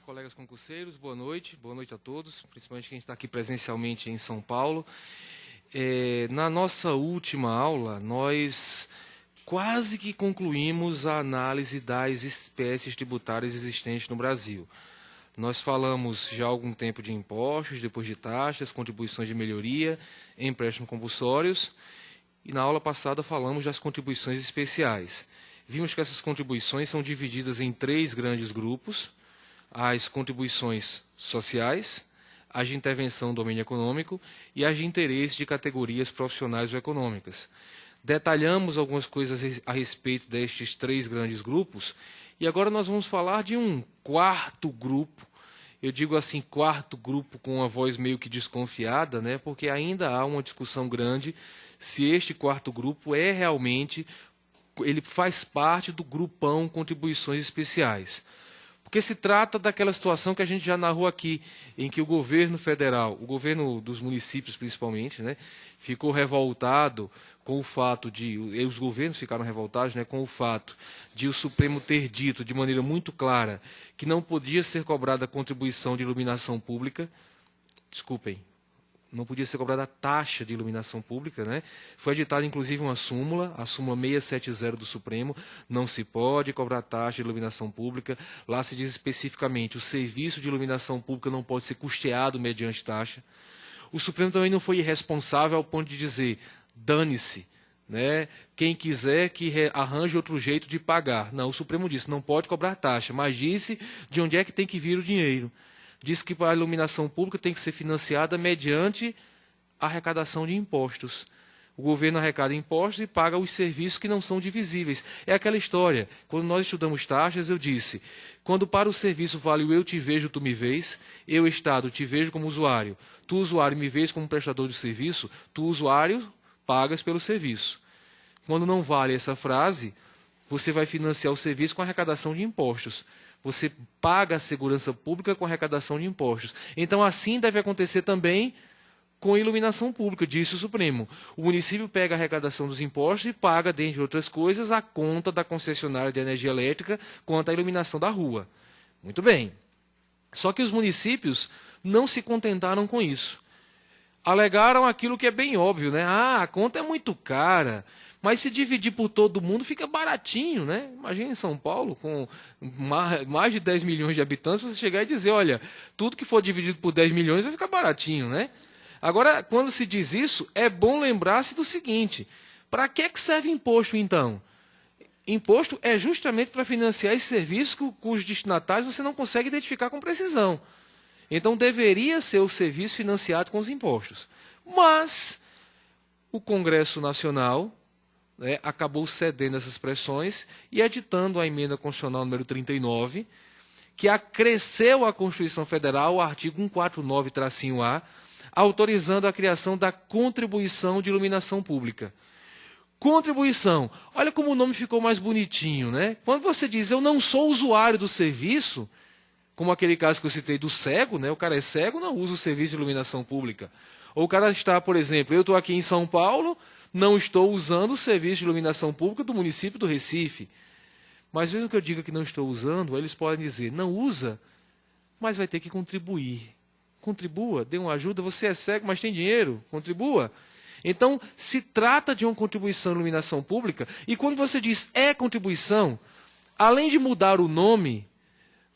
Colegas concurseiros, boa noite a todos, principalmente quem está aqui presencialmente em São Paulo. Na nossa última aula, nós quase que concluímos a análise das espécies tributárias existentes no Brasil. Nós falamos já há algum tempo de impostos, depois de taxas, contribuições de melhoria, empréstimos compulsórios, e na aula passada falamos das contribuições especiais. Vimos que essas contribuições são divididas em 3 grandes grupos: as contribuições sociais, as de intervenção no domínio econômico e as de interesse de categorias profissionais ou econômicas. Detalhamos algumas coisas a respeito destes 3 grandes grupos e agora nós vamos falar de um quarto grupo. Eu digo assim, quarto grupo com uma voz meio que desconfiada, né, porque ainda há uma discussão grande se este quarto grupo ele faz parte do grupão contribuições especiais. Porque se trata daquela situação que a gente já narrou aqui, em que o governo federal, o governo dos municípios principalmente, né, ficou revoltado com o fato de, os governos ficaram revoltados, né, com o fato de o Supremo ter dito de maneira muito clara que não podia ser cobrada a contribuição de iluminação pública, não podia ser cobrada a taxa de iluminação pública, né? Foi editada, inclusive, uma súmula, a súmula 670 do Supremo, não se pode cobrar taxa de iluminação pública. Lá se diz especificamente, o serviço de iluminação pública não pode ser custeado mediante taxa. O Supremo também não foi irresponsável ao ponto de dizer, dane-se, né? Quem quiser que arranje outro jeito de pagar. Não, o Supremo disse, não pode cobrar taxa, mas disse de onde é que tem que vir o dinheiro. Diz que a iluminação pública tem que ser financiada mediante a arrecadação de impostos. O governo arrecada impostos e paga os serviços que não são divisíveis. É aquela história. Quando nós estudamos taxas, eu disse, quando para o serviço vale o eu te vejo, tu me vês, eu, Estado, te vejo como usuário, tu, usuário, me vês como prestador de serviço, tu, usuário, pagas pelo serviço. Quando não vale essa frase, você vai financiar o serviço com arrecadação de impostos. Você paga a segurança pública com arrecadação de impostos. Então, assim deve acontecer também com a iluminação pública, disse o Supremo. O município pega a arrecadação dos impostos e paga, dentre outras coisas, a conta da concessionária de energia elétrica quanto à iluminação da rua. Muito bem. Só que os municípios não se contentaram com isso. Alegaram aquilo que é bem óbvio, né? A conta é muito cara. Mas se dividir por todo mundo fica baratinho, né? Imagina em São Paulo, com mais de 10 milhões de habitantes, você chegar e dizer, olha, tudo que for dividido por 10 milhões vai ficar baratinho, né? Agora, quando se diz isso, é bom lembrar-se do seguinte, para que serve imposto, então? Imposto é justamente para financiar esse serviço cujos destinatários você não consegue identificar com precisão. Então, deveria ser o serviço financiado com os impostos. Mas o Congresso Nacional acabou cedendo essas pressões e editando a emenda constitucional número 39, que acresceu à Constituição Federal o artigo 149-A, autorizando a criação da contribuição de iluminação pública. Contribuição. Olha como o nome ficou mais bonitinho, né? Quando você diz, eu não sou usuário do serviço, como aquele caso que eu citei do cego, né? O cara é cego, não usa o serviço de iluminação pública. Ou o cara está, por exemplo, eu estou aqui em São Paulo, não estou usando o serviço de iluminação pública do município do Recife. Mas mesmo que eu diga que não estou usando, eles podem dizer, não usa, mas vai ter que contribuir. Contribua, dê uma ajuda, você é cego, mas tem dinheiro, contribua. Então, se trata de uma contribuição à iluminação pública, e quando você diz é contribuição, além de mudar o nome,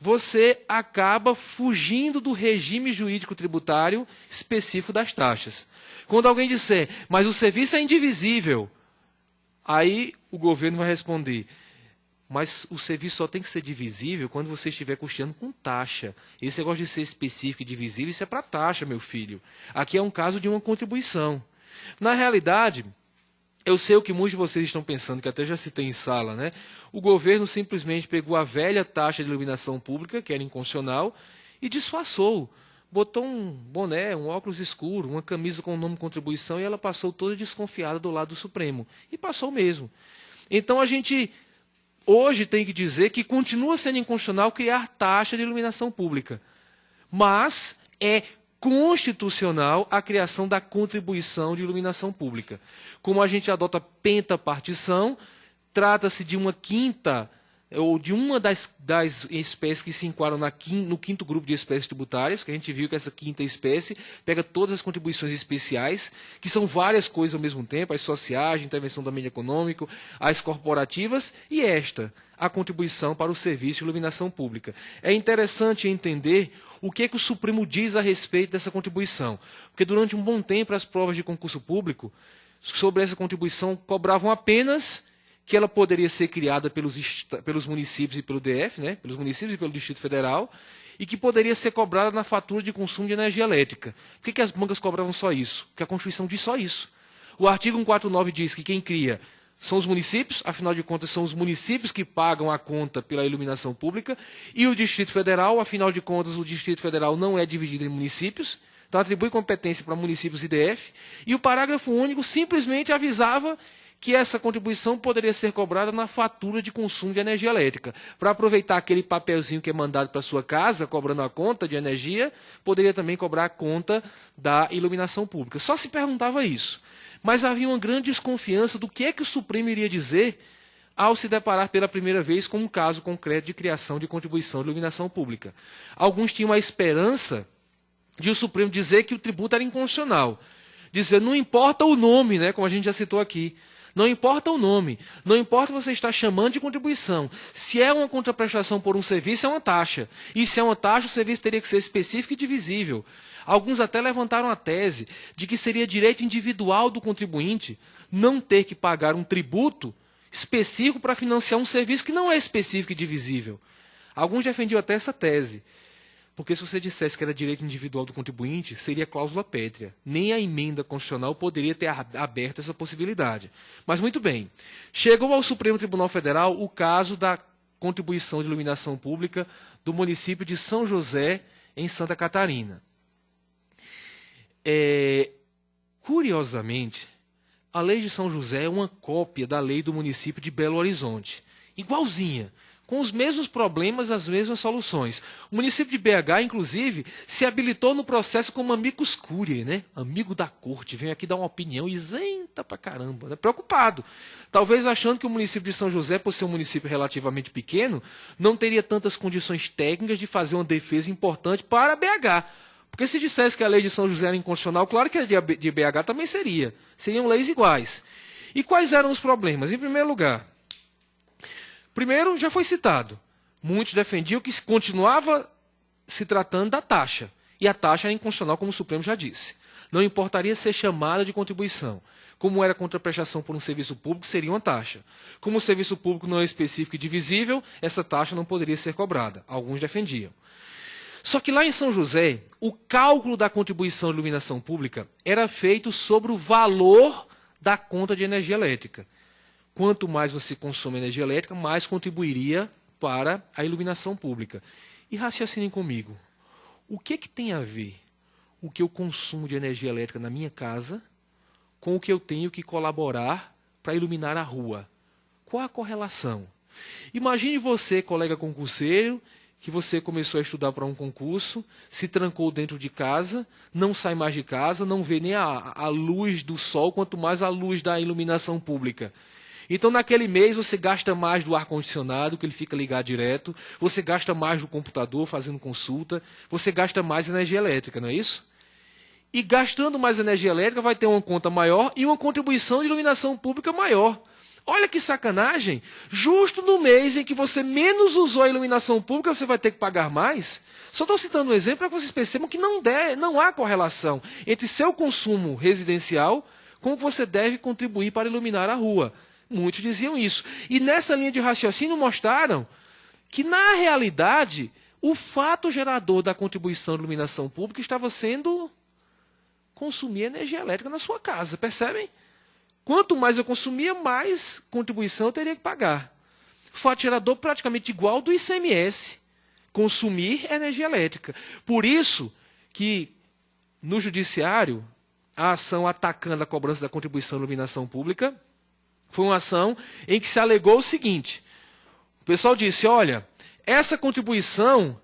você acaba fugindo do regime jurídico tributário específico das taxas. Quando alguém disser, mas o serviço é indivisível, aí o governo vai responder, mas o serviço só tem que ser divisível quando você estiver custeando com taxa. Esse negócio de ser específico e divisível, isso é para taxa, meu filho. Aqui é um caso de uma contribuição. Na realidade, Eu sei o que muitos de vocês estão pensando, que até já citei em sala, né? O governo simplesmente pegou a velha taxa de iluminação pública, que era inconstitucional, e disfarçou. Botou um boné, um óculos escuro, uma camisa com o nome contribuição, e ela passou toda desconfiada do lado do Supremo. E passou mesmo. Então a gente hoje tem que dizer que continua sendo inconstitucional criar taxa de iluminação pública. Mas é constitucional a criação da contribuição de iluminação pública. Como a gente adota pentapartição, trata-se de uma quinta, ou de uma das espécies que se enquadram no quinto grupo de espécies tributárias, que a gente viu que essa quinta espécie pega todas as contribuições especiais, que são várias coisas ao mesmo tempo, as sociais, a intervenção do meio econômico, as corporativas, e esta, a contribuição para o serviço de iluminação pública. É interessante entender o que o Supremo diz a respeito dessa contribuição, porque durante um bom tempo as provas de concurso público sobre essa contribuição cobravam apenas que ela poderia ser criada pelos municípios e pelo DF, né, pelos municípios e pelo Distrito Federal, e que poderia ser cobrada na fatura de consumo de energia elétrica. Por que as bancas cobravam só isso? Porque a Constituição diz só isso. O artigo 149 diz que quem cria são os municípios, afinal de contas são os municípios que pagam a conta pela iluminação pública, e o Distrito Federal, afinal de contas o Distrito Federal não é dividido em municípios, então atribui competência para municípios e DF, e o parágrafo único simplesmente avisava que essa contribuição poderia ser cobrada na fatura de consumo de energia elétrica. Para aproveitar aquele papelzinho que é mandado para a sua casa, cobrando a conta de energia, poderia também cobrar a conta da iluminação pública. Só se perguntava isso. Mas havia uma grande desconfiança do que é que o Supremo iria dizer ao se deparar pela primeira vez com um caso concreto de criação de contribuição de iluminação pública. Alguns tinham a esperança de o Supremo dizer que o tributo era inconstitucional. Dizer, não importa o nome, né, como a gente já citou aqui. Não importa o nome, não importa você estar chamando de contribuição. Se é uma contraprestação por um serviço, é uma taxa. E se é uma taxa, o serviço teria que ser específico e divisível. Alguns até levantaram a tese de que seria direito individual do contribuinte não ter que pagar um tributo específico para financiar um serviço que não é específico e divisível. Alguns defendiam até essa tese. Porque se você dissesse que era direito individual do contribuinte, seria cláusula pétrea. Nem a emenda constitucional poderia ter aberto essa possibilidade. Mas muito bem. Chegou ao Supremo Tribunal Federal o caso da contribuição de iluminação pública do município de São José, em Santa Catarina. Curiosamente, a lei de São José é uma cópia da lei do município de Belo Horizonte. Igualzinha. Com os mesmos problemas, as mesmas soluções. O município de BH, inclusive, se habilitou no processo como amicus curiae, né? Amigo da corte, vem aqui dar uma opinião isenta pra caramba, né? Preocupado. Talvez achando que o município de São José, por ser um município relativamente pequeno, não teria tantas condições técnicas de fazer uma defesa importante para a BH. Porque se dissesse que a lei de São José era inconstitucional, claro que a de BH também seria. Seriam leis iguais. E quais eram os problemas? Em primeiro lugar, primeiro, já foi citado. Muitos defendiam que continuava se tratando da taxa. E a taxa é inconstitucional, como o Supremo já disse. Não importaria ser chamada de contribuição. Como era contraprestação por um serviço público, seria uma taxa. Como o serviço público não é específico e divisível, essa taxa não poderia ser cobrada. Alguns defendiam. Só que lá em São José, o cálculo da contribuição de iluminação pública era feito sobre o valor da conta de energia elétrica. Quanto mais você consome energia elétrica, mais contribuiria para a iluminação pública. E raciocinem comigo. O que tem a ver o que eu consumo de energia elétrica na minha casa com o que eu tenho que colaborar para iluminar a rua? Qual a correlação? Imagine você, colega concurseiro, que você começou a estudar para um concurso, se trancou dentro de casa, não sai mais de casa, não vê nem a luz do sol, quanto mais a luz da iluminação pública. Então, naquele mês, você gasta mais do ar-condicionado, que ele fica ligado direto, você gasta mais do computador fazendo consulta, você gasta mais energia elétrica, não é isso? E gastando mais energia elétrica, vai ter uma conta maior e uma contribuição de iluminação pública maior. Olha que sacanagem! Justo no mês em que você menos usou a iluminação pública, você vai ter que pagar mais? Só estou citando um exemplo para que vocês percebam que não há correlação entre seu consumo residencial com o que você deve contribuir para iluminar a rua. Muitos diziam isso. E nessa linha de raciocínio mostraram que, na realidade, o fato gerador da contribuição de iluminação pública estava sendo consumir energia elétrica na sua casa. Percebem? Quanto mais eu consumia, mais contribuição eu teria que pagar. Fato gerador praticamente igual do ICMS. Consumir energia elétrica. Por isso que, no judiciário, a ação atacando a cobrança da contribuição de iluminação pública foi uma ação em que se alegou o seguinte. O pessoal disse, olha, essa contribuição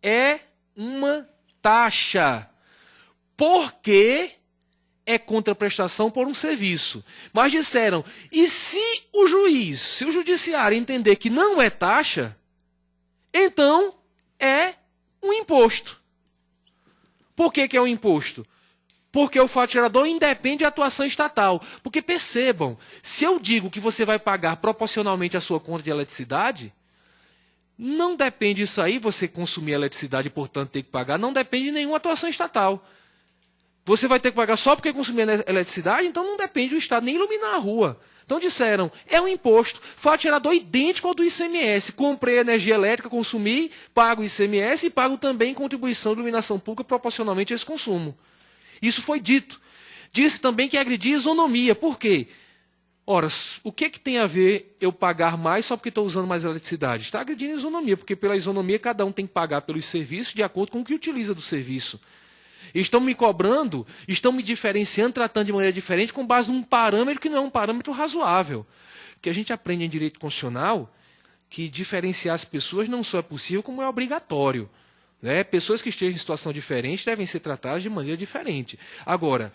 é uma taxa. Porque é contraprestação por um serviço. Mas disseram, e se o juiz, se o judiciário entender que não é taxa, então é um imposto. Por que é um imposto? Porque o fato gerador independe da atuação estatal. Porque percebam, se eu digo que você vai pagar proporcionalmente a sua conta de eletricidade, não depende disso aí, você consumir eletricidade e, portanto, ter que pagar, não depende de nenhuma atuação estatal. Você vai ter que pagar só porque consumir eletricidade, então não depende do Estado nem iluminar a rua. Então disseram, é um imposto, fato gerador idêntico ao do ICMS. Comprei energia elétrica, consumi, pago ICMS e pago também contribuição de iluminação pública proporcionalmente a esse consumo. Isso foi dito. Disse também que agredia a isonomia. Por quê? Ora, o que tem a ver eu pagar mais só porque estou usando mais eletricidade? Está agredindo a isonomia, porque pela isonomia cada um tem que pagar pelos serviços de acordo com o que utiliza do serviço. Estão me cobrando, estão me diferenciando, tratando de maneira diferente com base num parâmetro que não é um parâmetro razoável. Que a gente aprende em direito constitucional que diferenciar as pessoas não só é possível, como é obrigatório. Né? Pessoas que estejam em situação diferente devem ser tratadas de maneira diferente. Agora,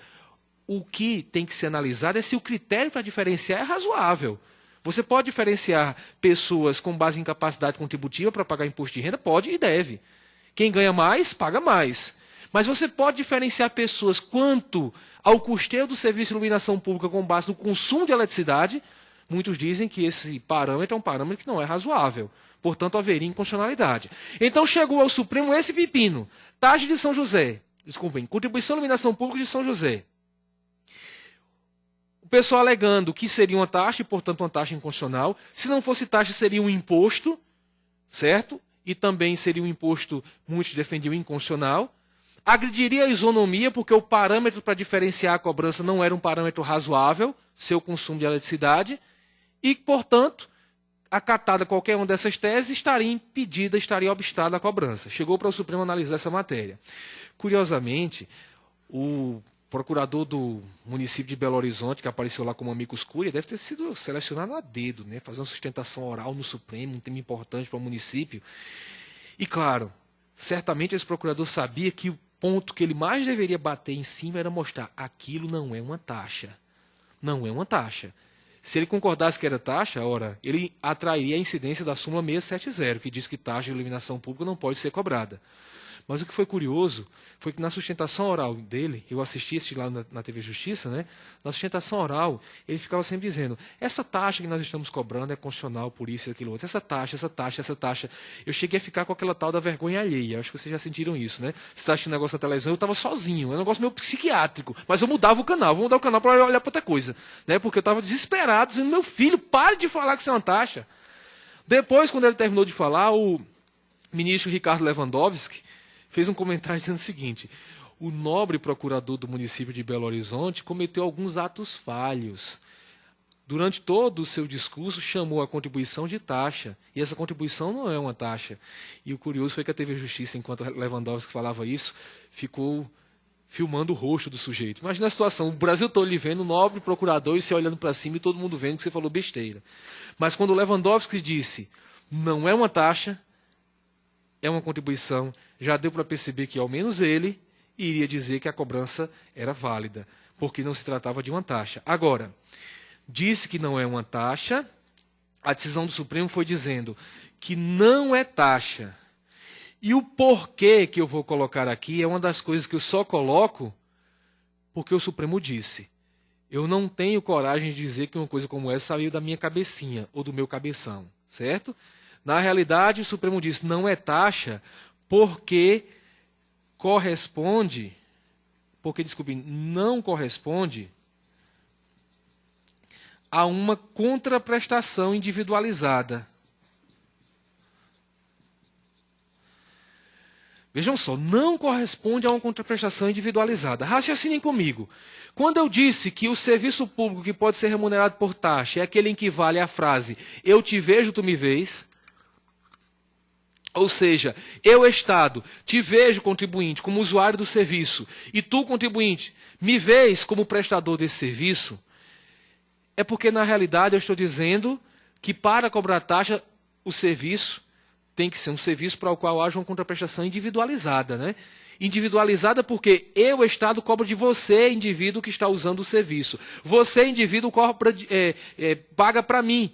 o que tem que ser analisado é se o critério para diferenciar é razoável. Você pode diferenciar pessoas com base em capacidade contributiva para pagar imposto de renda? Pode e deve. Quem ganha mais, paga mais. Mas você pode diferenciar pessoas quanto ao custeio do serviço de iluminação pública com base no consumo de eletricidade. Muitos dizem que esse parâmetro é um parâmetro que não é razoável. Portanto, haveria inconstitucionalidade. Então chegou ao Supremo esse pepino. Taxa de São José. Desculpem, contribuição de iluminação pública de São José. O pessoal alegando que seria uma taxa e, portanto, uma taxa inconstitucional. Se não fosse taxa, seria um imposto, certo? E também seria um imposto, muitos defendiam, inconstitucional. Agrediria a isonomia, porque o parâmetro para diferenciar a cobrança não era um parâmetro razoável, seu consumo de eletricidade, e, portanto, acatada qualquer uma dessas teses, estaria impedida, estaria obstada a cobrança. Chegou para o Supremo analisar essa matéria. Curiosamente, o procurador do município de Belo Horizonte, que apareceu lá como amicus curiae, deve ter sido selecionado a dedo, né? Fazer uma sustentação oral no Supremo, um tema importante para o município. E, claro, certamente esse procurador sabia que o ponto que ele mais deveria bater em cima era mostrar aquilo não é uma taxa. Não é uma taxa. Se ele concordasse que era taxa, ora, ele atrairia a incidência da súmula 670, que diz que taxa de iluminação pública não pode ser cobrada. Mas o que foi curioso foi que na sustentação oral dele, eu assisti esse lá na TV Justiça, né? Na sustentação oral, ele ficava sempre dizendo, essa taxa que nós estamos cobrando é constitucional, por isso e aquilo outro. Essa taxa, essa taxa, essa taxa. Eu cheguei a ficar com aquela tal da vergonha alheia. Acho que vocês já sentiram isso, né? Você está assistindo negócio na televisão, eu estava sozinho. É um negócio meio psiquiátrico. Mas eu mudava o canal. Vou mudar o canal para olhar para outra coisa. Né? Porque eu estava desesperado, dizendo, meu filho, pare de falar que isso é uma taxa. Depois, quando ele terminou de falar, o ministro Ricardo Lewandowski fez um comentário dizendo o seguinte, o nobre procurador do município de Belo Horizonte cometeu alguns atos falhos. Durante todo o seu discurso, chamou a contribuição de taxa. E essa contribuição não é uma taxa. E o curioso foi que a TV Justiça, enquanto Lewandowski falava isso, ficou filmando o rosto do sujeito. Imagina a situação, o Brasil todo lhe vendo, o nobre procurador, e você olhando para cima e todo mundo vendo que você falou besteira. Mas quando o Lewandowski disse, não é uma taxa, é uma contribuição, já deu para perceber que ao menos ele iria dizer que a cobrança era válida, porque não se tratava de uma taxa. Agora, disse que não é uma taxa, a decisão do Supremo foi dizendo que não é taxa. E o porquê que eu vou colocar aqui é uma das coisas que eu só coloco porque o Supremo disse. Eu não tenho coragem de dizer que uma coisa como essa saiu da minha cabecinha ou do meu cabeção, certo? Na realidade, o Supremo disse, não é taxa porque não corresponde a uma contraprestação individualizada. Vejam só, não corresponde a uma contraprestação individualizada. Raciocinem comigo. Quando eu disse que o serviço público que pode ser remunerado por taxa é aquele em que vale a frase eu te vejo, tu me vês. Ou seja, eu, Estado, te vejo, contribuinte, como usuário do serviço, e tu, contribuinte, me vês como prestador desse serviço, é porque, na realidade, eu estou dizendo que para cobrar taxa, o serviço tem que ser um serviço para o qual haja uma contraprestação individualizada, né? Individualizada porque eu, Estado, cobro de você, indivíduo que está usando o serviço. Você, indivíduo, paga para mim.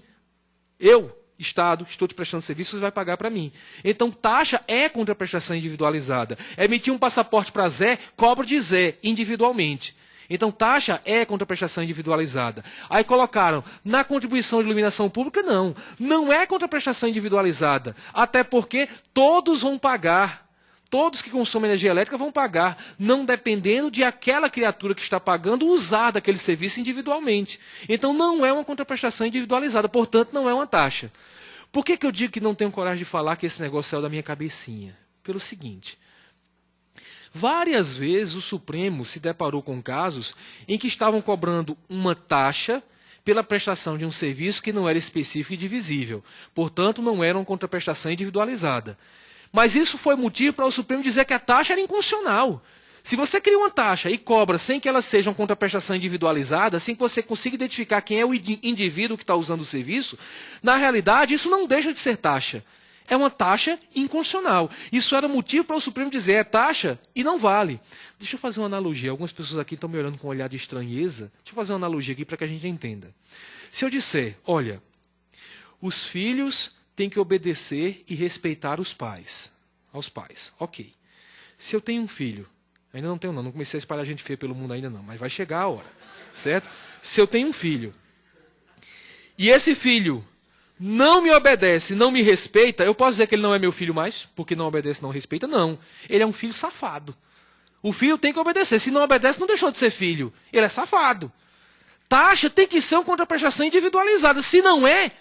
Eu, Estado, estou te prestando serviço, você vai pagar para mim. Então, taxa é contraprestação individualizada. Emitir um passaporte para Zé, cobro de Zé, individualmente. Então, taxa é contraprestação individualizada. Aí colocaram, na contribuição de iluminação pública, não. Não é contraprestação individualizada. Até porque todos vão pagar. Todos que consomem energia elétrica vão pagar, não dependendo de aquela criatura que está pagando usar daquele serviço individualmente. Então, não é uma contraprestação individualizada, portanto, não é uma taxa. Por que eu digo que não tenho coragem de falar que esse negócio saiu da minha cabecinha? Pelo seguinte, várias vezes o Supremo se deparou com casos em que estavam cobrando uma taxa pela prestação de um serviço que não era específico e divisível. Portanto, não era uma contraprestação individualizada. Mas isso foi motivo para o Supremo dizer que a taxa era inconstitucional. Se você cria uma taxa e cobra sem que ela seja uma contraprestação individualizada, sem que você consiga identificar quem é o indivíduo que está usando o serviço, na realidade isso não deixa de ser taxa. É uma taxa inconstitucional. Isso era motivo para o Supremo dizer é taxa e não vale. Deixa eu fazer uma analogia. Algumas pessoas aqui estão me olhando com um olhar de estranheza. Deixa eu fazer uma analogia aqui para que a gente entenda. Se eu disser, olha, os filhos têm que obedecer e respeitar os pais. Aos pais. Ok. Se eu tenho um filho, ainda não tenho não comecei a espalhar gente feia pelo mundo ainda não, mas vai chegar a hora. Certo? Se eu tenho um filho, e esse filho não me obedece, não me respeita, eu posso dizer que ele não é meu filho mais, porque não obedece, não respeita? Não. Ele é um filho safado. O filho tem que obedecer. Se não obedece, não deixou de ser filho. Ele é safado. Taxa tem que ser uma contraprestação individualizada. Se não é,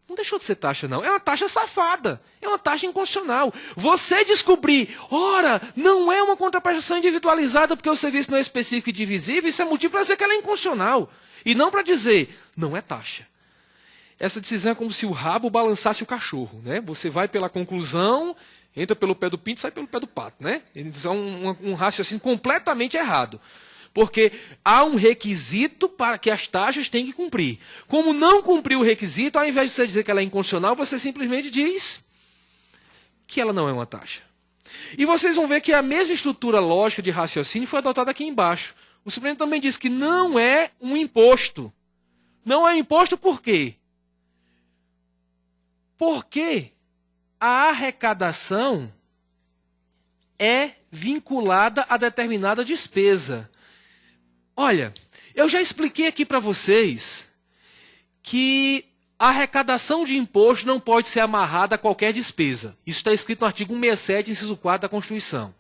não deixou de ser taxa, não. É uma taxa safada. É uma taxa inconstitucional. Você descobrir, ora, não é uma contraprestação individualizada porque o serviço não é específico e divisível, isso é motivo para dizer que ela é inconstitucional. E não para dizer, não é taxa. Essa decisão é como se o rabo balançasse o cachorro, né? Você vai pela conclusão, entra pelo pé do pinto e sai pelo pé do pato, né? Isso é um raciocínio completamente errado. Porque há um requisito para que as taxas têm que cumprir. Como não cumprir o requisito, ao invés de você dizer que ela é inconstitucional, você simplesmente diz que ela não é uma taxa. E vocês vão ver que a mesma estrutura lógica de raciocínio foi adotada aqui embaixo. O Supremo também diz que não é um imposto. Não é um imposto por quê? Porque a arrecadação é vinculada a determinada despesa. Olha, eu já expliquei aqui para vocês que a arrecadação de imposto não pode ser amarrada a qualquer despesa. Isso está escrito no artigo 167, inciso 4 da Constituição.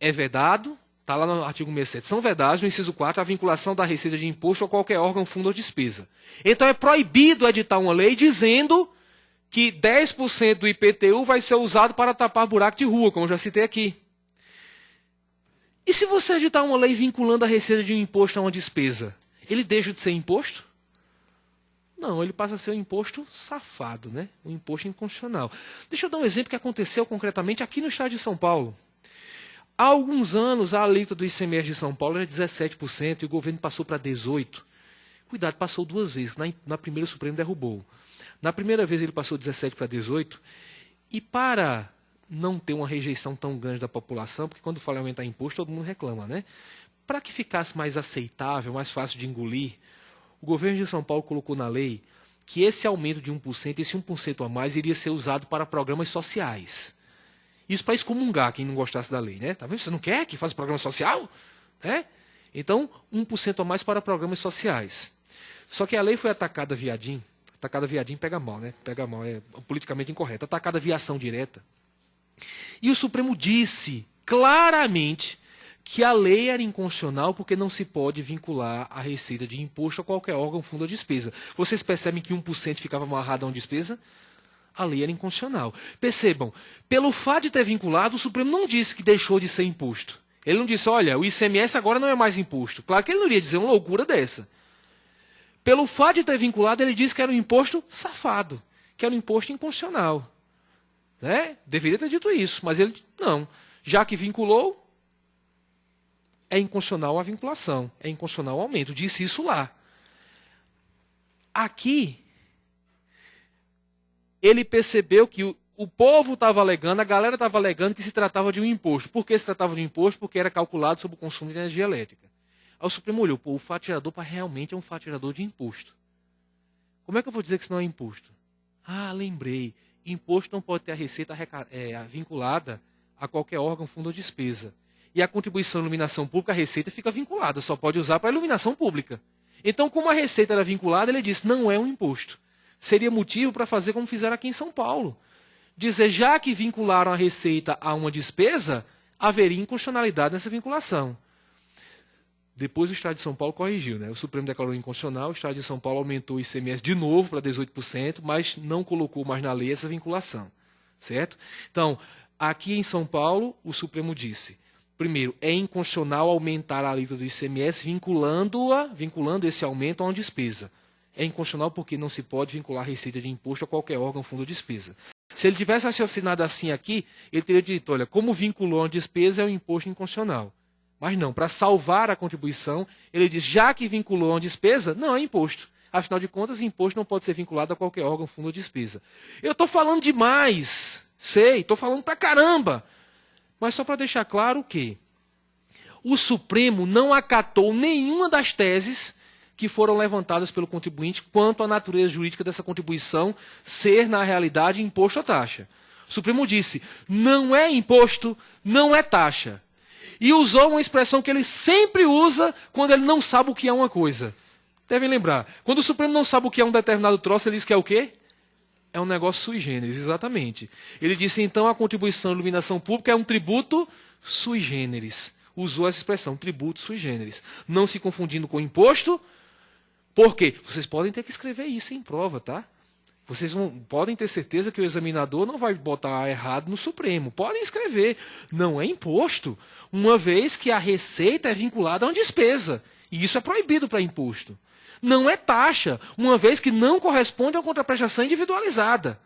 É vedado, está lá no artigo 167, são vedados no inciso 4 a vinculação da receita de imposto a qualquer órgão, fundo ou despesa. Então é proibido editar uma lei dizendo que 10% do IPTU vai ser usado para tapar buraco de rua, como eu já citei aqui. E se você editar uma lei vinculando a receita de um imposto a uma despesa, ele deixa de ser imposto? Não, ele passa a ser um imposto safado, né? Um imposto inconstitucional. Deixa eu dar um exemplo que aconteceu concretamente aqui no estado de São Paulo. Há alguns anos, a alíquota do ICMS de São Paulo era 17% e o governo passou para 18%. Cuidado, passou duas vezes. Na primeira, o Supremo derrubou. Na primeira vez, ele passou 17% para 18%. E para não ter uma rejeição tão grande da população, porque quando fala em aumentar imposto, todo mundo reclama, né? Para que ficasse mais aceitável, mais fácil de engolir, o governo de São Paulo colocou na lei que esse aumento de 1%, esse 1% a mais, iria ser usado para programas sociais. Isso para excomungar quem não gostasse da lei, né? Tá vendo? Você não quer que faça programa social? Né? Então, 1% a mais para programas sociais. Só que a lei foi atacada viadinho. Atacada viadinho pega mal, né? Pega mal, é politicamente incorreto. Atacada via ação direta. E o Supremo disse claramente que a lei era inconstitucional porque não se pode vincular a receita de imposto a qualquer órgão, fundo ou despesa. Vocês percebem que 1% ficava amarrado a uma despesa? a lei era inconstitucional. Percebam, pelo fato de ter vinculado, o Supremo não disse que deixou de ser imposto. Ele não disse, olha, o ICMS agora não é mais imposto. Claro que ele não iria dizer uma loucura dessa. Pelo fato de ter vinculado, ele disse que era um imposto safado, que era um imposto inconstitucional. Né? Deveria ter dito isso, mas ele não. Já que vinculou, é inconstitucional a vinculação, é inconstitucional o aumento. Disse isso lá. Aqui, ele percebeu que o povo estava alegando, a galera estava alegando que se tratava de um imposto. Por que se tratava de um imposto? Porque era calculado sobre o consumo de energia elétrica. Aí o Supremo olhou, o fato gerador realmente é um fato gerador de imposto. Como é que eu vou dizer que isso não é imposto? Ah, lembrei. Imposto não pode ter a receita vinculada a qualquer órgão, fundo ou despesa. E a contribuição à iluminação pública, a receita fica vinculada, só pode usar para a iluminação pública. Então, como a receita era vinculada, ele disse, não é um imposto. Seria motivo para fazer como fizeram aqui em São Paulo. Dizer, já que vincularam a receita a uma despesa, haveria inconstitucionalidade nessa vinculação. Depois o Estado de São Paulo corrigiu, né? O Supremo declarou inconstitucional, o Estado de São Paulo aumentou o ICMS de novo para 18%, mas não colocou mais na lei essa vinculação. Certo? Então, aqui em São Paulo, o Supremo disse, primeiro, é inconstitucional aumentar a alíquota do ICMS vinculando esse aumento a uma despesa. É inconstitucional porque não se pode vincular a receita de imposto a qualquer órgão, fundo ou despesa. Se ele tivesse raciocinado assim aqui, ele teria dito, olha, como vinculou uma despesa, é um imposto inconstitucional. Mas não, para salvar a contribuição, ele diz, já que vinculou uma despesa, não é imposto. Afinal de contas, imposto não pode ser vinculado a qualquer órgão, fundo ou despesa. Eu estou falando demais, sei, estou falando pra caramba. Mas só para deixar claro que o Supremo não acatou nenhuma das teses que foram levantadas pelo contribuinte quanto à natureza jurídica dessa contribuição ser, na realidade, imposto ou taxa. O Supremo disse, não é imposto, não é taxa. E usou uma expressão que ele sempre usa quando ele não sabe o que é uma coisa. Devem lembrar, quando o Supremo não sabe o que é um determinado troço, ele diz que é o quê? É um negócio sui generis, exatamente. Ele disse, então, a contribuição à iluminação pública é um tributo sui generis. Usou essa expressão, tributo sui generis. Não se confundindo com imposto. Por quê? Vocês podem ter que escrever isso em prova, tá? Vocês podem ter certeza que o examinador não vai botar errado no Supremo. Podem escrever. Não é imposto, uma vez que a receita é vinculada a uma despesa. E isso é proibido para imposto. Não é taxa, uma vez que não corresponde a uma contraprestação individualizada.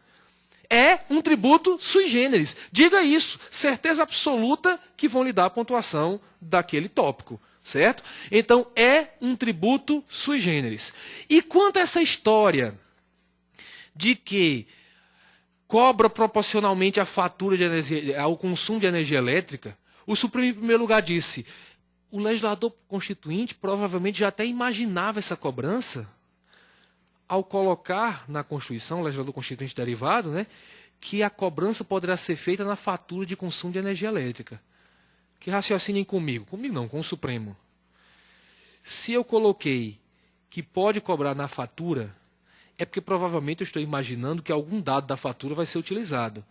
É um tributo sui generis. Diga isso, certeza absoluta que vão lhe dar a pontuação daquele tópico. Certo? Então, é um tributo sui generis. E quanto a essa história de que cobra proporcionalmente a fatura de energia, ao consumo de energia elétrica, o Supremo, em primeiro lugar, disse, o legislador constituinte provavelmente já até imaginava essa cobrança ao colocar na Constituição, o legislador constituinte derivado, né, que a cobrança poderá ser feita na fatura de consumo de energia elétrica. Que raciocinem comigo. Comigo não, com o Supremo. Se eu coloquei que pode cobrar na fatura, é porque provavelmente eu estou imaginando que algum dado da fatura vai ser utilizado.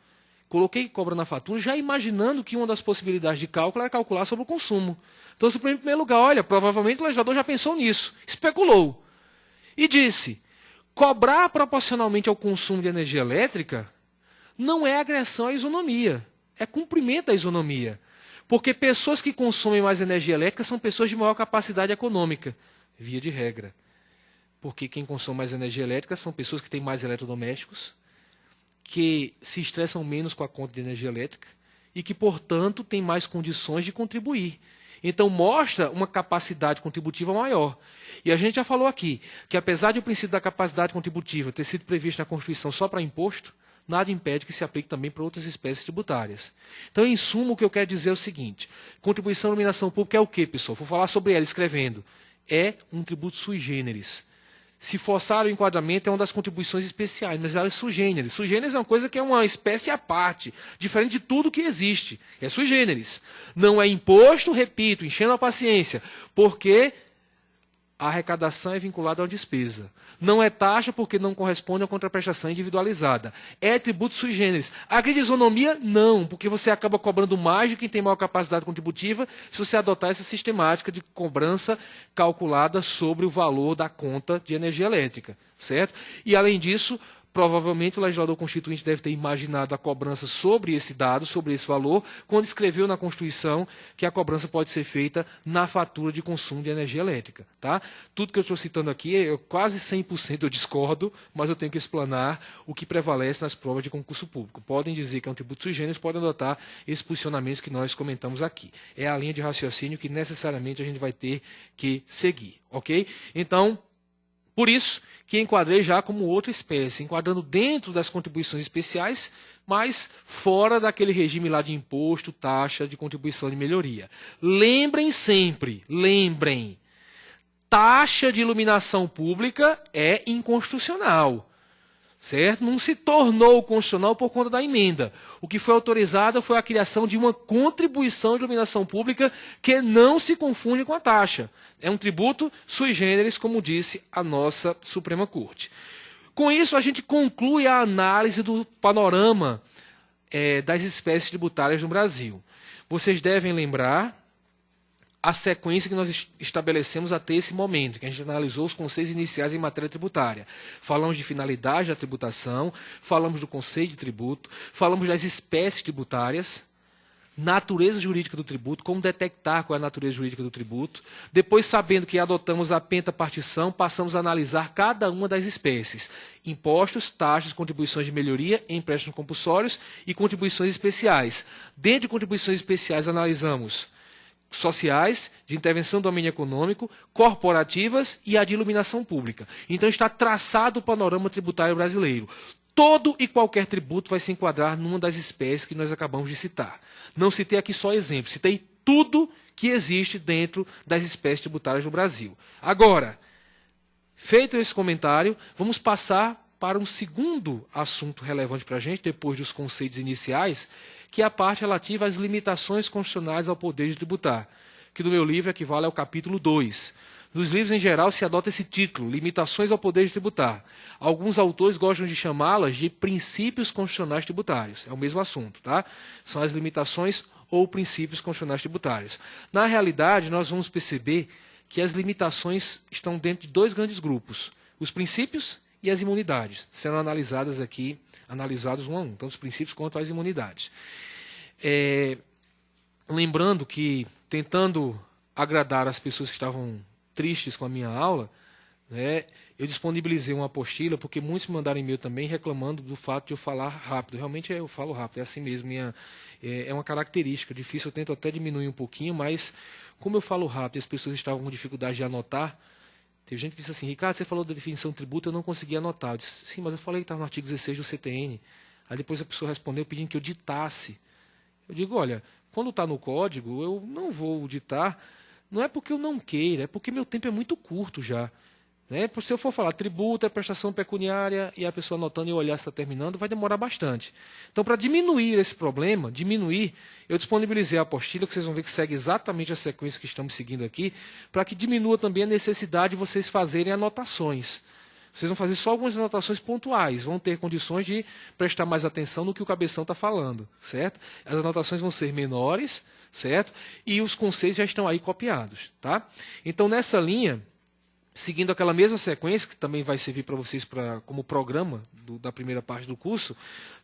Coloquei que cobra na fatura já imaginando que uma das possibilidades de cálculo era calcular sobre o consumo. Então o Supremo, em primeiro lugar, olha, provavelmente o legislador já pensou nisso, especulou. E disse, cobrar proporcionalmente ao consumo de energia elétrica não é agressão à isonomia, é cumprimento da isonomia. Porque pessoas que consomem mais energia elétrica são pessoas de maior capacidade econômica, via de regra. Porque quem consome mais energia elétrica são pessoas que têm mais eletrodomésticos, que se estressam menos com a conta de energia elétrica e que, portanto, têm mais condições de contribuir. Então, mostra uma capacidade contributiva maior. E a gente já falou aqui que, apesar de o princípio da capacidade contributiva ter sido previsto na Constituição só para imposto, nada impede que se aplique também para outras espécies tributárias. Então, em suma, o que eu quero dizer é o seguinte, contribuição à iluminação pública é o quê, pessoal? Vou falar sobre ela escrevendo. É um tributo sui generis. Se forçar o enquadramento é uma das contribuições especiais, mas ela é sui generis. Sui generis é uma coisa que é uma espécie à parte, diferente de tudo que existe. É sui generis. Não é imposto, repito, enchendo a paciência, porque a arrecadação é vinculada à despesa. Não é taxa porque não corresponde a contraprestação individualizada. É tributo sui generis. Agride isonomia? Não, porque você acaba cobrando mais de quem tem maior capacidade contributiva se você adotar essa sistemática de cobrança calculada sobre o valor da conta de energia elétrica. Certo? E, além disso, Provavelmente o legislador constituinte deve ter imaginado a cobrança sobre esse dado, sobre esse valor, quando escreveu na Constituição que a cobrança pode ser feita na fatura de consumo de energia elétrica. Tá? Tudo que eu estou citando aqui, quase 100% eu discordo, mas eu tenho que explanar o que prevalece nas provas de concurso público. Podem dizer que é um tributo sui generis, podem adotar esses posicionamentos que nós comentamos aqui. É a linha de raciocínio que necessariamente a gente vai ter que seguir. Ok? Então, por isso que enquadrei já como outra espécie, enquadrando dentro das contribuições especiais, mas fora daquele regime lá de imposto, taxa, de contribuição de melhoria. Lembrem sempre, taxa de iluminação pública é inconstitucional. Certo? Não se tornou constitucional por conta da emenda. O que foi autorizado foi a criação de uma contribuição de iluminação pública que não se confunde com a taxa. É um tributo sui generis, como disse a nossa Suprema Corte. Com isso, a gente conclui a análise do panorama das espécies tributárias no Brasil. Vocês devem lembrar a sequência que nós estabelecemos até esse momento, que a gente analisou os conceitos iniciais em matéria tributária. Falamos de finalidade da tributação, falamos do conceito de tributo, falamos das espécies tributárias, natureza jurídica do tributo, como detectar qual é a natureza jurídica do tributo. Depois, sabendo que adotamos a pentapartição, passamos a analisar cada uma das espécies. Impostos, taxas, contribuições de melhoria, empréstimos compulsórios e contribuições especiais. Dentro de contribuições especiais, analisamos sociais, de intervenção do domínio econômico, corporativas e a de iluminação pública. Então está traçado o panorama tributário brasileiro. Todo e qualquer tributo vai se enquadrar numa das espécies que nós acabamos de citar. Não citei aqui só exemplos, citei tudo que existe dentro das espécies tributárias no Brasil. Agora, feito esse comentário, vamos passar para um segundo assunto relevante para a gente, depois dos conceitos iniciais, que é a parte relativa às limitações constitucionais ao poder de tributar, que no meu livro equivale ao capítulo 2. Nos livros, em geral, se adota esse título, Limitações ao Poder de Tributar. Alguns autores gostam de chamá-las de princípios constitucionais tributários. É o mesmo assunto, tá? São as limitações ou princípios constitucionais tributários. Na realidade, nós vamos perceber que as limitações estão dentro de dois grandes grupos. Os princípios e as imunidades. Serão analisados um a um. Então, os princípios quanto às imunidades. Lembrando que, tentando agradar as pessoas que estavam tristes com a minha aula, né, eu disponibilizei uma apostila, porque muitos me mandaram e-mail também reclamando do fato de eu falar rápido. Realmente eu falo rápido, é assim mesmo. É uma característica difícil, eu tento até diminuir um pouquinho, mas como eu falo rápido e as pessoas estavam com dificuldade de anotar, teve gente que disse assim: Ricardo, você falou da definição de tributo, eu não consegui anotar. Eu disse: sim, mas eu falei que estava no artigo 16 do CTN. Aí depois a pessoa respondeu pedindo que eu ditasse. Eu digo: olha, quando está no código, eu não vou ditar. Não é porque eu não queira, é porque meu tempo é muito curto já. Né? Se eu for falar tributo, é prestação pecuniária, e a pessoa anotando e eu olhar se está terminando, vai demorar bastante. Então, para diminuir esse problema, eu disponibilizei a apostila, que vocês vão ver que segue exatamente a sequência que estamos seguindo aqui, para que diminua também a necessidade de vocês fazerem anotações. Vocês vão fazer só algumas anotações pontuais, vão ter condições de prestar mais atenção no que o cabeção está falando, certo? As anotações vão ser menores, certo? E os conceitos já estão aí copiados, tá? Então, nessa linha, seguindo aquela mesma sequência, que também vai servir para vocês como programa da primeira parte do curso,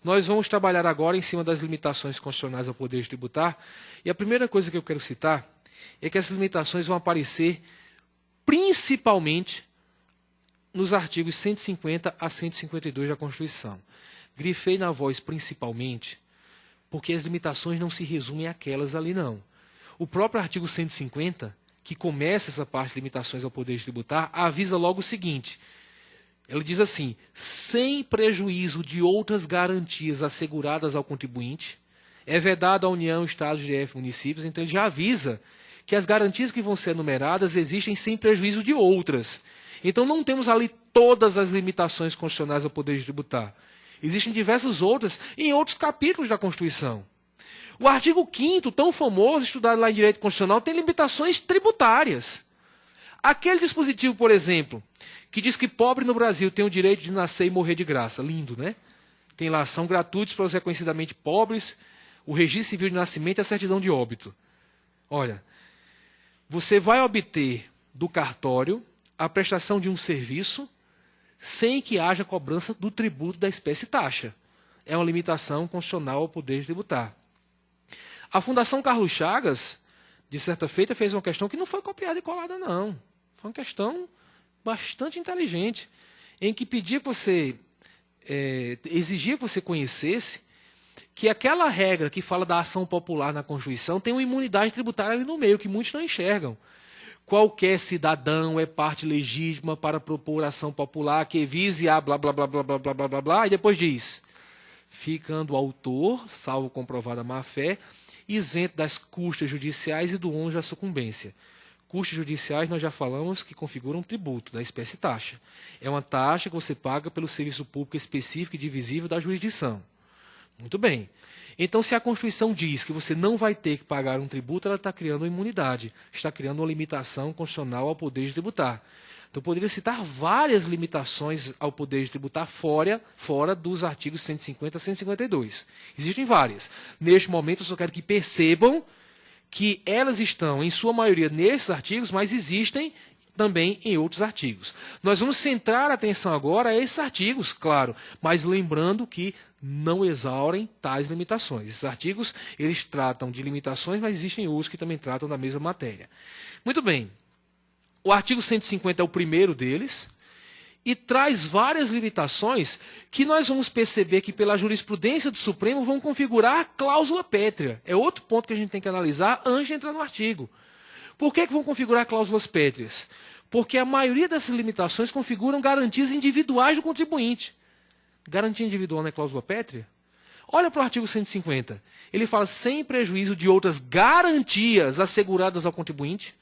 nós vamos trabalhar agora em cima das limitações constitucionais ao poder de tributar. E a primeira coisa que eu quero citar é que essas limitações vão aparecer principalmente nos artigos 150 a 152 da Constituição. Grifei na voz principalmente, porque as limitações não se resumem àquelas ali, não. O próprio artigo 150, que começa essa parte de limitações ao poder de tributar, avisa logo o seguinte. Ele diz assim: sem prejuízo de outras garantias asseguradas ao contribuinte, é vedado à União, Estados, DF, municípios. Então ele já avisa que as garantias que vão ser enumeradas existem sem prejuízo de outras. Então não temos ali todas as limitações constitucionais ao poder de tributar. Existem diversas outras em outros capítulos da Constituição. O artigo 5º, tão famoso, estudado lá em Direito Constitucional, tem limitações tributárias. Aquele dispositivo, por exemplo, que diz que pobre no Brasil tem o direito de nascer e morrer de graça. Lindo, né? Tem lá, são gratuitos para os reconhecidamente pobres, o registro civil de nascimento e a certidão de óbito. Olha, você vai obter do cartório a prestação de um serviço sem que haja cobrança do tributo da espécie taxa. É uma limitação constitucional ao poder de tributar. A Fundação Carlos Chagas, de certa feita, fez uma questão que não foi copiada e colada, não. Foi uma questão bastante inteligente, em que pedia que você, exigia que você conhecesse que aquela regra que fala da ação popular na Constituição tem uma imunidade tributária ali no meio, que muitos não enxergam. Qualquer cidadão é parte legítima para propor ação popular que vise a blá, blá, blá, blá, blá, blá, blá, blá, blá, e depois diz, ficando o autor, salvo comprovada má-fé, isento das custas judiciais e do ônus da sucumbência. Custas judiciais nós já falamos que configuram um tributo da espécie taxa. É uma taxa que você paga pelo serviço público específico e divisível da jurisdição. Muito bem. Então, se a Constituição diz que você não vai ter que pagar um tributo, ela está criando uma imunidade, está criando uma limitação constitucional ao poder de tributar. Então, eu poderia citar várias limitações ao poder de tributar fora dos artigos 150 a 152. Existem várias. Neste momento, eu só quero que percebam que elas estão, em sua maioria, nesses artigos, mas existem também em outros artigos. Nós vamos centrar a atenção agora a esses artigos, claro, mas lembrando que não exaurem tais limitações. Esses artigos, eles tratam de limitações, mas existem outros que também tratam da mesma matéria. Muito bem. O artigo 150 é o primeiro deles e traz várias limitações que nós vamos perceber que pela jurisprudência do Supremo vão configurar a cláusula pétrea. É outro ponto que a gente tem que analisar antes de entrar no artigo. Por que vão configurar cláusulas pétreas? Porque a maioria dessas limitações configuram garantias individuais do contribuinte. Garantia individual não é cláusula pétrea? Olha para o artigo 150. Ele fala sem prejuízo de outras garantias asseguradas ao contribuinte.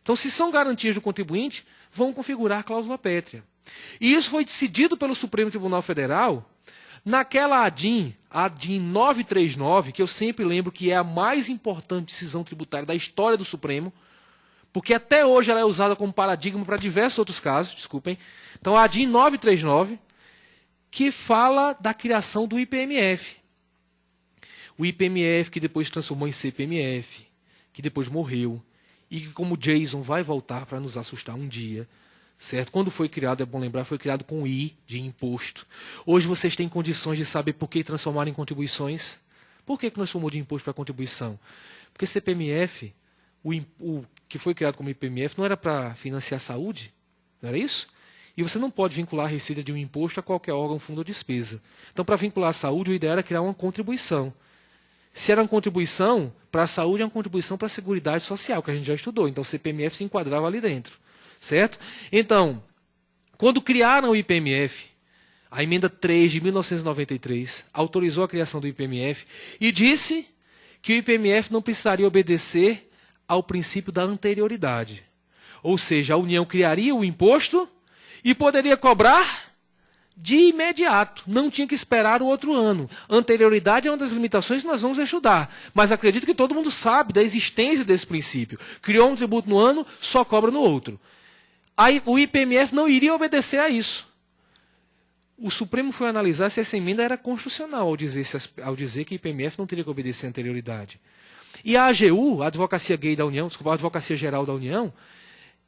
Então, se são garantias do contribuinte, vão configurar cláusula pétrea. E isso foi decidido pelo Supremo Tribunal Federal naquela ADIM 939, que eu sempre lembro que é a mais importante decisão tributária da história do Supremo, porque até hoje ela é usada como paradigma para diversos outros casos, desculpem. Então, a ADIM 939, que fala da criação do IPMF. O IPMF que depois se transformou em CPMF, que depois morreu, e que, como Jason vai voltar para nos assustar um dia, certo? Quando foi criado, é bom lembrar, foi criado com I de imposto. Hoje vocês têm condições de saber por que transformaram em contribuições? Por que nós formamos de imposto para contribuição? Porque CPMF, o que foi criado como IPMF, não era para financiar a saúde? Não era isso? E você não pode vincular a receita de um imposto a qualquer órgão, fundo ou despesa. Então, para vincular a saúde, o ideal era criar uma contribuição. Se era uma contribuição para a saúde, é uma contribuição para a Seguridade Social, que a gente já estudou. Então, o CPMF se enquadrava ali dentro. Certo? Então, quando criaram o IPMF, a emenda 3 de 1993 autorizou a criação do IPMF e disse que o IPMF não precisaria obedecer ao princípio da anterioridade. Ou seja, a União criaria o imposto e poderia cobrar de imediato. Não tinha que esperar o outro ano. Anterioridade é uma das limitações que nós vamos estudar. Mas acredito que todo mundo sabe da existência desse princípio. Criou um tributo no ano, só cobra no outro. Aí o IPMF não iria obedecer a isso. O Supremo foi analisar se essa emenda era constitucional ao dizer que o IPMF não teria que obedecer à anterioridade. E a AGU, a Advocacia Gay da União, a Advocacia Geral da União,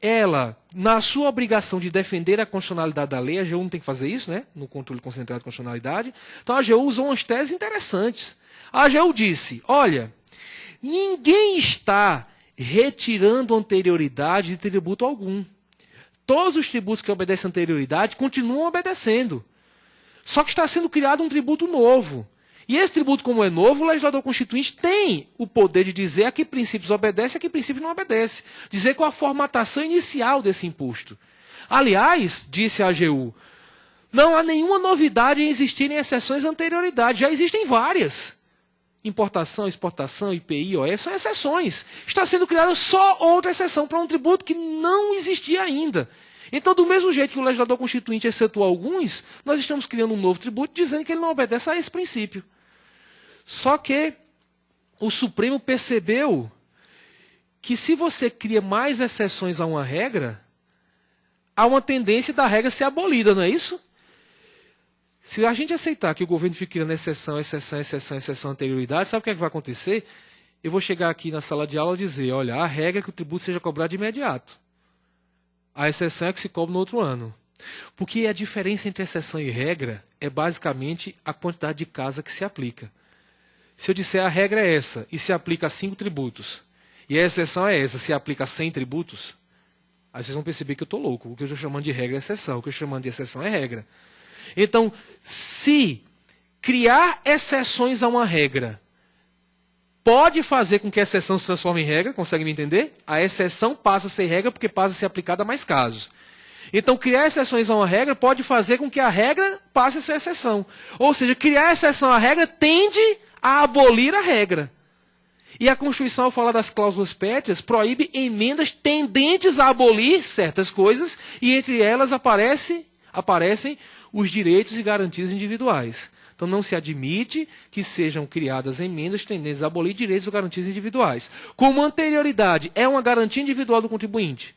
ela, na sua obrigação de defender a constitucionalidade da lei, a AGU não tem que fazer isso, né? No controle concentrado de constitucionalidade. Então a AGU usou umas teses interessantes. A AGU disse, olha, ninguém está retirando anterioridade de tributo algum. Todos os tributos que obedecem à anterioridade continuam obedecendo. Só que está sendo criado um tributo novo. E esse tributo, como é novo, o legislador constituinte tem o poder de dizer a que princípios obedece e a que princípios não obedece. Dizer qual a formatação inicial desse imposto. Aliás, disse a AGU, não há nenhuma novidade em existirem exceções à anterioridade. Já existem várias. Importação, exportação, IPI, OF, são exceções. Está sendo criada só outra exceção para um tributo que não existia ainda. Então, do mesmo jeito que o legislador constituinte excetuou alguns, nós estamos criando um novo tributo dizendo que ele não obedece a esse princípio. Só que o Supremo percebeu que se você cria mais exceções a uma regra, há uma tendência da regra ser abolida, não é isso? Se a gente aceitar que o governo fique criando exceção, anterioridade, sabe o que é que vai acontecer? Eu vou chegar aqui na sala de aula e dizer, olha, a regra é que o tributo seja cobrado de imediato. A exceção é que se cobra no outro ano. Porque a diferença entre exceção e regra é basicamente a quantidade de casa que se aplica. Se eu disser a regra é essa e se aplica a 5 tributos, e a exceção é essa, se aplica a 100 tributos, aí vocês vão perceber que eu estou louco. O que eu estou chamando de regra é exceção, o que eu estou chamando de exceção é regra. Então, se criar exceções a uma regra pode fazer com que a exceção se transforme em regra, consegue me entender? A exceção passa a ser regra porque passa a ser aplicada a mais casos. Então, criar exceções a uma regra pode fazer com que a regra passe a ser exceção. Ou seja, criar exceção à regra tende a abolir a regra. E a Constituição, ao falar das cláusulas pétreas, proíbe emendas tendentes a abolir certas coisas, e entre elas aparecem os direitos e garantias individuais. Então, não se admite que sejam criadas emendas tendentes a abolir direitos ou garantias individuais. Como anterioridade é uma garantia individual do contribuinte,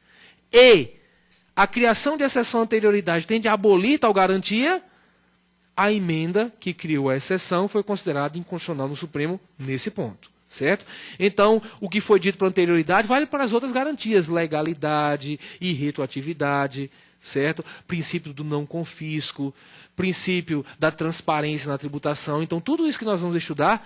e a criação de exceção à anterioridade tende a abolir tal garantia, a emenda que criou a exceção foi considerada inconstitucional no Supremo nesse ponto. Certo? Então, o que foi dito para anterioridade vale para as outras garantias, legalidade e retroatividade, certo? Princípio do não confisco, princípio da transparência na tributação. Então, tudo isso que nós vamos estudar,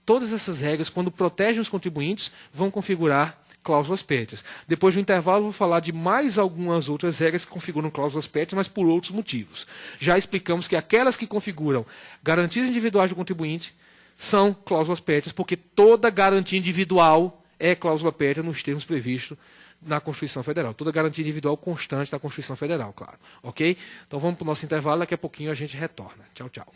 todas essas regras, quando protegem os contribuintes, vão configurar cláusulas pétreas. Depois do intervalo, eu vou falar de mais algumas outras regras que configuram cláusulas pétreas, mas por outros motivos. Já explicamos que aquelas que configuram garantias individuais do contribuinte são cláusulas pétreas, porque toda garantia individual é cláusula pétrea nos termos previstos na Constituição Federal. Toda garantia individual constante da Constituição Federal, claro. Ok? Então vamos para o nosso intervalo, daqui a pouquinho a gente retorna. Tchau, tchau.